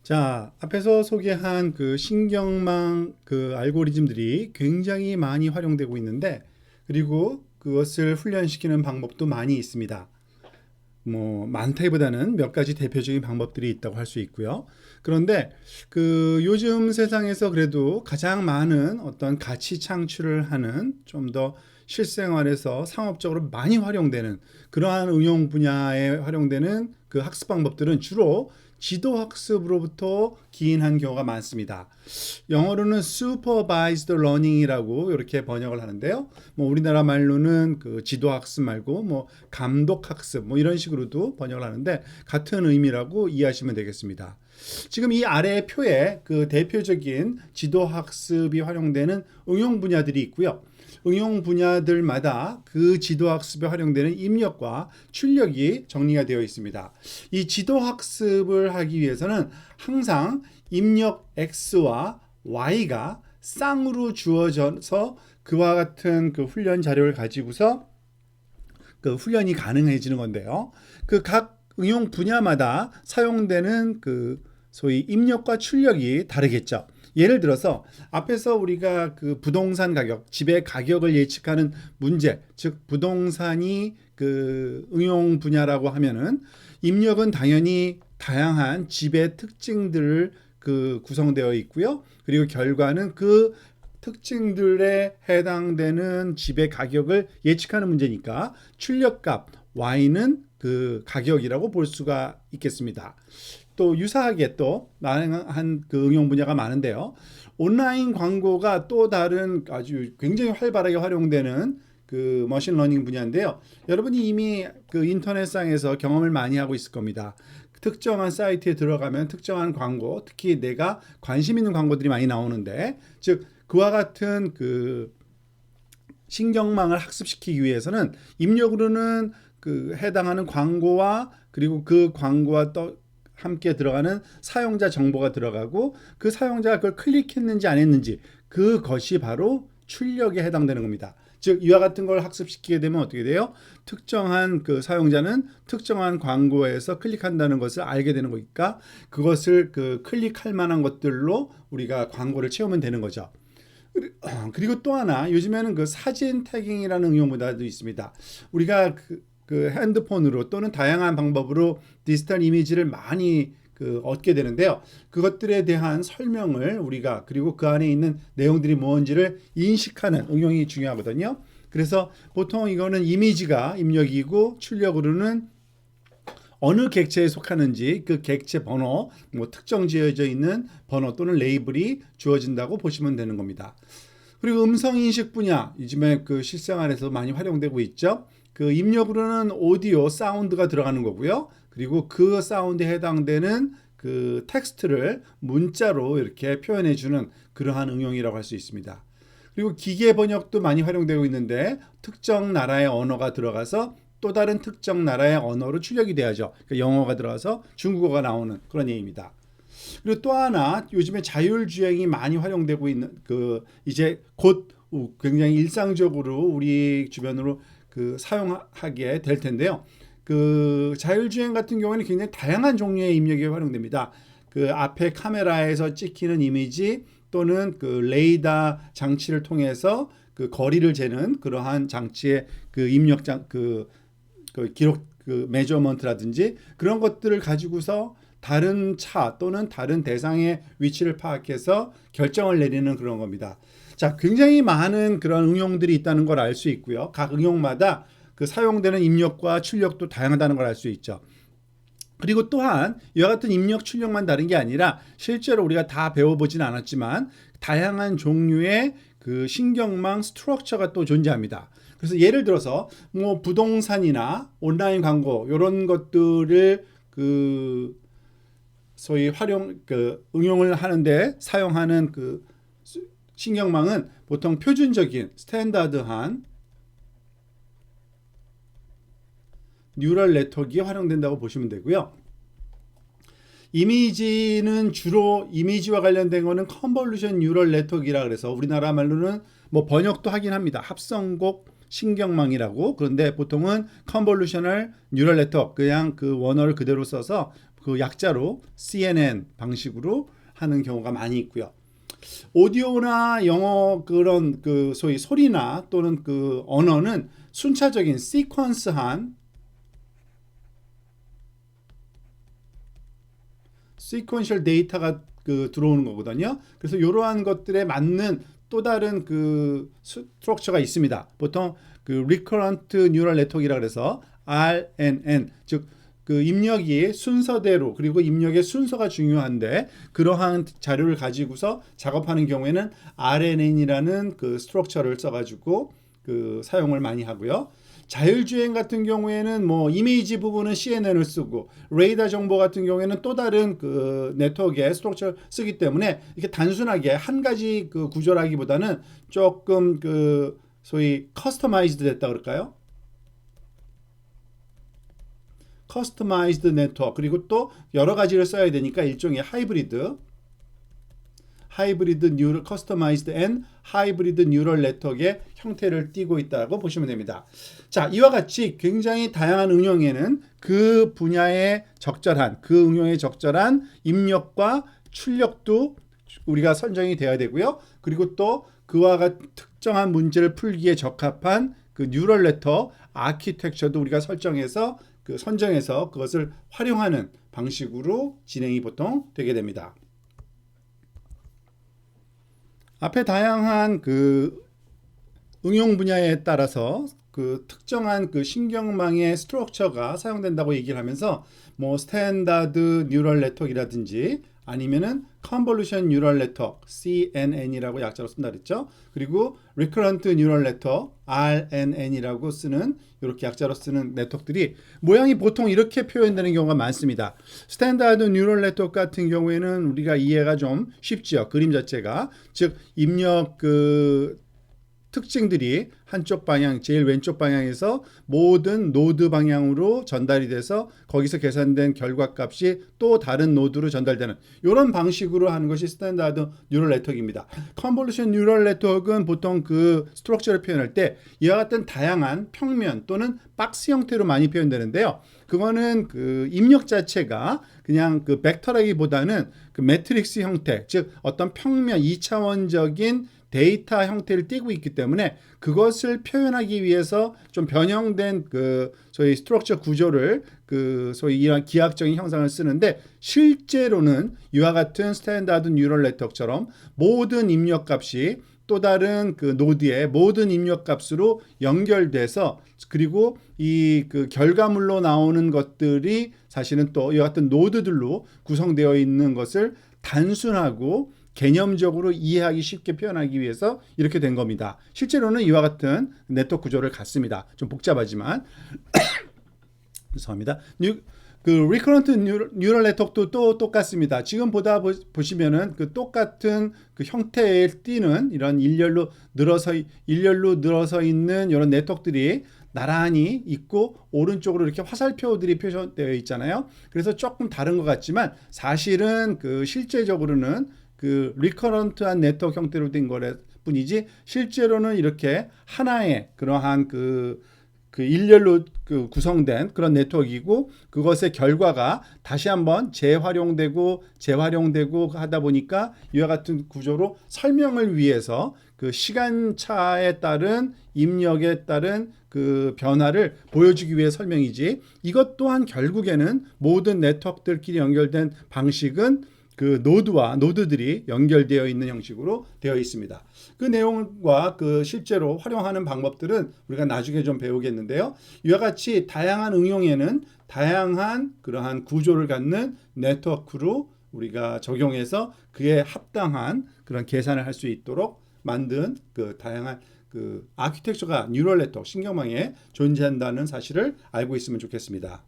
자, 앞에서 소개한 그 신경망 그 알고리즘들이 굉장히 많이 활용되고 있는데, 그리고 그것을 훈련시키는 방법도 많이 있습니다. 뭐 많다기보다는 몇 가지 대표적인 방법들이 있다고 할 수 있고요. 그런데 그 요즘 세상에서 그래도 가장 많은 어떤 가치 창출을 하는, 좀 더 실생활에서 상업적으로 많이 활용되는 그러한 응용 분야에 활용되는 그 학습 방법들은 주로 지도 학습으로부터 기인한 경우가 많습니다. 영어로는 supervised learning이라고 이렇게 번역을 하는데요. 뭐 우리나라 말로는 그 지도 학습 말고 뭐 감독 학습 뭐 이런 식으로도 번역을 하는데, 같은 의미라고 이해하시면 되겠습니다. 지금 이 아래 표에 그 대표적인 지도 학습이 활용되는 응용 분야들이 있고요. 응용 분야들마다 그 지도 학습에 활용되는 입력과 출력이 정리가 되어 있습니다. 이 지도 학습을 하기 위해서는 항상 입력 X와 Y가 쌍으로 주어져서 그와 같은 그 훈련 자료를 가지고서 그 훈련이 가능해지는 건데요. 그 각 응용 분야마다 사용되는 그 소위 입력과 출력이 다르겠죠. 예를 들어서 앞에서 우리가 그 부동산 가격, 집의 가격을 예측하는 문제, 즉 부동산이 그 응용 분야라고 하면은 입력은 당연히 다양한 집의 특징들을 그 구성되어 있고요. 그리고 결과는 그 특징들에 해당되는 집의 가격을 예측하는 문제니까 출력값 Y는 그 가격이라고 볼 수가 있겠습니다. 또 유사하게 또 다양한 그 응용 분야가 많은데요. 온라인 광고가 또 다른 아주 굉장히 활발하게 활용되는 그 머신러닝 분야인데요. 여러분이 이미 그 인터넷상에서 경험을 많이 하고 있을 겁니다. 특정한 사이트에 들어가면 특정한 광고, 특히 내가 관심 있는 광고들이 많이 나오는데, 즉 그와 같은 그 신경망을 학습시키기 위해서는 입력으로는 그 해당하는 광고와 그리고 그 광고와 또 함께 들어가는 사용자 정보가 들어가고, 그 사용자가 그걸 클릭했는지 안 했는지, 그것이 바로 출력에 해당되는 겁니다. 즉 이와 같은 걸 학습시키게 되면 어떻게 돼요? 특정한 그 사용자는 특정한 광고에서 클릭한다는 것을 알게 되는 거니까, 그것을 그 클릭할 만한 것들로 우리가 광고를 채우면 되는 거죠. 그리고 또 하나, 요즘에는 그 사진 태깅이라는 응용보다도 있습니다. 우리가 그 핸드폰으로 또는 다양한 방법으로 디지털 이미지를 많이 그 얻게 되는데요. 그것들에 대한 설명을 우리가, 그리고 그 안에 있는 내용들이 뭔지를 인식하는 응용이 중요하거든요. 그래서 보통 이거는 이미지가 입력이고, 출력으로는 어느 객체에 속하는지 그 객체 번호, 뭐 특정 지어져 있는 번호 또는 레이블이 주어진다고 보시면 되는 겁니다. 그리고 음성 인식 분야, 요즘에 그 실생활에서 많이 활용되고 있죠. 그 입력으로는 오디오, 사운드가 들어가는 거고요. 그리고 그 사운드에 해당되는 그 텍스트를 문자로 이렇게 표현해 주는 그러한 응용이라고 할 수 있습니다. 그리고 기계 번역도 많이 활용되고 있는데, 특정 나라의 언어가 들어가서 또 다른 특정 나라의 언어로 출력이 돼야죠. 그러니까 영어가 들어가서 중국어가 나오는 그런 얘기입니다. 그리고 또 하나, 요즘에 자율주행이 많이 활용되고 있는 그 이제 곧 굉장히 일상적으로 우리 주변으로 그 사용하게 될 텐데요. 그 자율주행 같은 경우에는 굉장히 다양한 종류의 입력이 활용됩니다. 그 앞에 카메라에서 찍히는 이미지 또는 그 레이더 장치를 통해서 그 거리를 재는 그러한 장치의 그 입력장 그 기록 그 메저먼트라든지 그런 것들을 가지고서 다른 차 또는 다른 대상의 위치를 파악해서 결정을 내리는 그런 겁니다. 자, 굉장히 많은 그런 응용들이 있다는 걸 알 수 있고요. 각 응용마다 그 사용되는 입력과 출력도 다양하다는 걸 알 수 있죠. 그리고 또한 이와 같은 입력 출력만 다른 게 아니라, 실제로 우리가 다 배워보진 않았지만 다양한 종류의 그 신경망 스트럭처가 또 존재합니다. 그래서 예를 들어서 뭐 부동산이나 온라인 광고 이런 것들을 그 소위 응용을 하는데 사용하는 그 신경망은 보통 표준적인 스탠다드한 뉴럴 네트워크가 활용된다고 보시면 되고요. 이미지는 주로 이미지와 관련된 거는 컨볼루션 뉴럴 네트워크라 그래서 우리나라 말로는 뭐 번역도 하긴 합니다. 합성곡 신경망이라고. 그런데 보통은 컨볼루셔널 뉴럴 네트워크, 그냥 그 원어를 그대로 써서 그 약자로 CNN 방식으로 하는 경우가 많이 있고요. 오디오나 영어 그런 그 소위 소리나 또는 그 언어는 순차적인 시퀀셜 데이터가 그 들어오는 거거든요. 그래서 이러한 것들에 맞는 또 다른 그 스트럭처가 있습니다. 보통 그 Recurrent Neural Network이라 그래서 RNN, 즉 그 입력이 순서대로, 그리고 입력의 순서가 중요한데 그러한 자료를 가지고서 작업하는 경우에는 RNN이라는 그 스트럭처를 써가지고 그 사용을 많이 하고요. 자율주행 같은 경우에는 뭐 이미지 부분은 CNN을 쓰고 레이더 정보 같은 경우에는 또 다른 그 네트워크의 스트럭처를 쓰기 때문에 이렇게 단순하게 한 가지 그 구조라기보다는 조금 그 소위 커스터마이즈드 됐다 그럴까요? 커스터마이즈드 네트워크, 그리고 또 여러 가지를 써야 되니까 일종의 하이브리드 뉴럴 커스터마이즈드 앤 하이브리드 뉴럴 네트워크의 형태를 띠고 있다고 보시면 됩니다. 자, 이와 같이 굉장히 다양한 응용에는 그 분야에 적절한, 그 응용에 적절한 입력과 출력도 우리가 선정이 되어야 되고요. 그리고 또 그와 같은 특정한 문제를 풀기에 적합한 그 뉴럴 네트워크 아키텍처도 우리가 설정해서 그 선정해서 그것을 활용하는 방식으로 진행이 보통 되게 됩니다. 앞에 다양한 그 응용 분야에 따라서 그 특정한 그 신경망의 스트럭처가 사용된다고 얘기를 하면서 뭐 스탠다드 뉴럴 네트워크이라든지 아니면은 컨볼루션 뉴럴 네트워크 CNN이라고 약자로 쓴다 그랬죠. 그리고 리커런트 뉴럴 네트워크 RNN이라고 쓰는 이렇게 약자로 쓰는 네트워크들이 모양이 보통 이렇게 표현되는 경우가 많습니다. 스탠다드 뉴럴 네트워크 같은 경우에는 우리가 이해가 좀 쉽죠. 그림 자체가, 즉 입력 그 특징들이 한쪽 방향, 제일 왼쪽 방향에서 모든 노드 방향으로 전달이 돼서 거기서 계산된 결과값이 또 다른 노드로 전달되는 이런 방식으로 하는 것이 스탠다드 뉴럴 네트워크입니다. 컨볼루션 뉴럴 네트워크는 보통 그 스트럭처를 표현할 때 이와 같은 다양한 평면 또는 박스 형태로 많이 표현되는데요. 그거는 그 입력 자체가 그냥 그 벡터라기보다는 그 매트릭스 형태, 즉 어떤 평면 2차원적인 데이터 형태를 띠고 있기 때문에 그것을 표현하기 위해서 좀 변형된 그 소위 스트럭처 구조를 그 소위 이런 기하학적인 형상을 쓰는데, 실제로는 이와 같은 스탠다드 뉴럴 네트워크처럼 모든 입력값이 또 다른 그 노드의 모든 입력값으로 연결돼서, 그리고 이 그 결과물로 나오는 것들이 사실은 또 이와 같은 노드들로 구성되어 있는 것을 단순하고 개념적으로 이해하기 쉽게 표현하기 위해서 이렇게 된 겁니다. 실제로는 이와 같은 네트워크 구조를 갖습니다. 좀 복잡하지만 죄송합니다. 그 리커런트 뉴럴 네트워크도 또 똑같습니다. 지금 보시면은 그 똑같은 그 형태에 띄는 이런 일렬로 늘어서 있는 이런 네트워크들이 나란히 있고 오른쪽으로 이렇게 화살표들이 표시되어 있잖아요. 그래서 조금 다른 것 같지만 사실은 그 실제적으로는 그 리커런트한 네트워크 형태로 된 거래 뿐이지, 실제로는 이렇게 하나의 그러한 그 일렬로 그 구성된 그런 네트워크이고, 그것의 결과가 다시 한번 재활용되고 하다 보니까 이와 같은 구조로 설명을 위해서 그 시간차에 따른 입력에 따른 그 변화를 보여주기 위해 설명이지, 이것 또한 결국에는 모든 네트워크들끼리 연결된 방식은 그 노드들이 연결되어 있는 형식으로 되어 있습니다. 그 내용과 그 실제로 활용하는 방법들은 우리가 나중에 좀 배우겠는데요. 이와 같이 다양한 응용에는 다양한 그러한 구조를 갖는 네트워크로 우리가 적용해서 그에 합당한 그런 계산을 할 수 있도록 만든 그 다양한 그 아키텍처가 뉴럴 네트워크 신경망에 존재한다는 사실을 알고 있으면 좋겠습니다.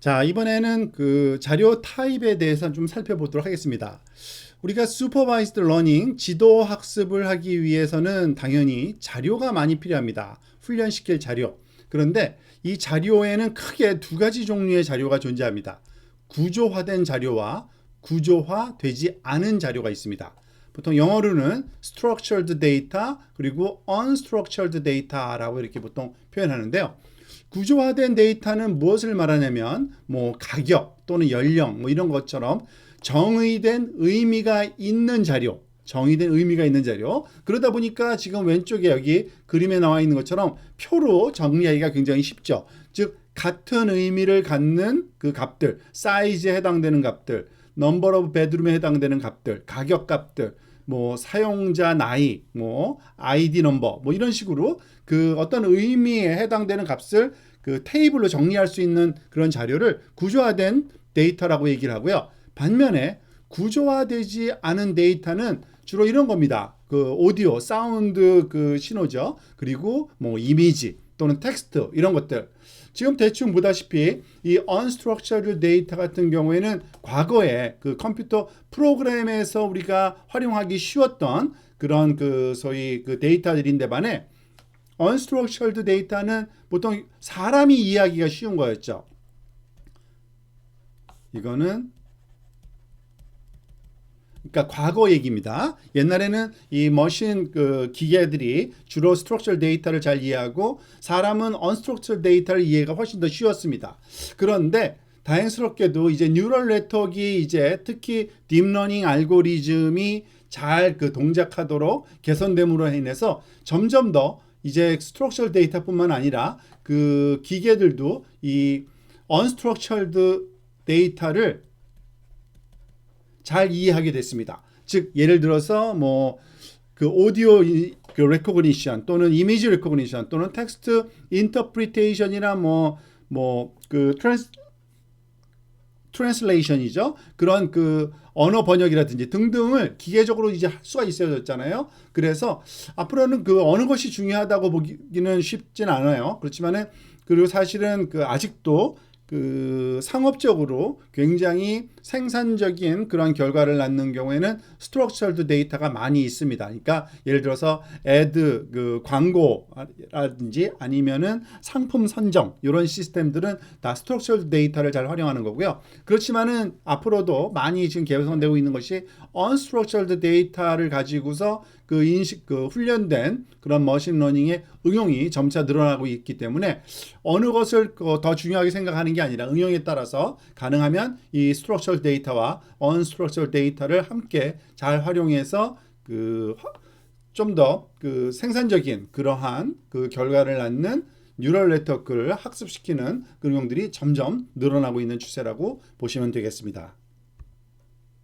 자, 이번에는 그 자료 타입에 대해서 좀 살펴보도록 하겠습니다. 우리가 슈퍼바이즈드 러닝, 지도 학습을 하기 위해서는 당연히 자료가 많이 필요합니다. 훈련시킬 자료. 그런데 이 자료에는 크게 두 가지 종류의 자료가 존재합니다. 구조화된 자료와 구조화되지 않은 자료가 있습니다. 보통 영어로는 structured data 그리고 unstructured data라고 이렇게 보통 표현하는데요. 구조화된 데이터는 무엇을 말하냐면 뭐 가격 또는 연령 뭐 이런 것처럼 정의된 의미가 있는 자료, 정의된 의미가 있는 자료. 그러다 보니까 지금 왼쪽에 여기 그림에 나와 있는 것처럼 표로 정리하기가 굉장히 쉽죠. 즉 같은 의미를 갖는 그 값들, 사이즈에 해당되는 값들, 넘버 오브 베드룸에 해당되는 값들, 가격 값들, 뭐 사용자 나이, 뭐 아이디 넘버, 뭐 이런 식으로 그 어떤 의미에 해당되는 값을 그 테이블로 정리할 수 있는 그런 자료를 구조화된 데이터라고 얘기를 하고요. 반면에 구조화되지 않은 데이터는 주로 이런 겁니다. 그 오디오, 사운드 그 신호죠. 그리고 뭐 이미지 또는 텍스트 이런 것들. 지금 대충 보다시피 이 unstructured data 같은 경우에는 과거에 그 컴퓨터 프로그램에서 우리가 활용하기 쉬웠던 그런 그 소위 그 데이터들인데 반해 unstructured data는 보통 사람이 이해하기가 쉬운 거였죠. 이거는 그러니까 과거 얘기입니다. 옛날에는 이 머신 그 기계들이 주로 스트럭처럴 데이터를 잘 이해하고 사람은 언스트럭처럴 데이터를 이해가 훨씬 더 쉬웠습니다. 그런데 다행스럽게도 이제 뉴럴 네트워크가 이제 특히 딥러닝 알고리즘이 잘 그 동작하도록 개선됨으로 인해서 점점 더 이제 스트럭처럴 데이터뿐만 아니라 그 기계들도 이 언스트럭처럴드 데이터를 잘 이해하게 됐습니다. 즉 예를 들어서 뭐 그 오디오 그 레코그니션 또는 이미지 레코그니션 또는 텍스트 인터프리테이션이나 그 트랜슬레이션이죠. 그런 그 언어 번역이라든지 등등을 기계적으로 이제 할 수가 있어졌잖아요. 그래서 앞으로는 그 어느 것이 중요하다고 보기는 쉽진 않아요. 그렇지만은 그리고 사실은 그 아직도 그 상업적으로 굉장히 생산적인 그런 결과를 낳는 경우에는 스트럭처럴드 데이터가 많이 있습니다. 그러니까 예를 들어서 애드 그 광고라든지 아니면은 상품 선정 이런 시스템들은 다 스트럭처럴드 데이터를 잘 활용하는 거고요. 그렇지만은 앞으로도 많이 지금 개선되고 있는 것이 unstructured 데이터를 가지고서 그 인식 그 훈련된 그런 머신러닝의 응용이 점차 늘어나고 있기 때문에 어느 것을 더 중요하게 생각하는 게 아니라 응용에 따라서 가능하면 이 스트럭처럴 데이터와 언스트럭처럴 데이터를 함께 잘 활용해서 그 좀 더 그 생산적인 그러한 그 결과를 낳는 뉴럴 네트워크를 학습시키는 응용들이 점점 늘어나고 있는 추세라고 보시면 되겠습니다.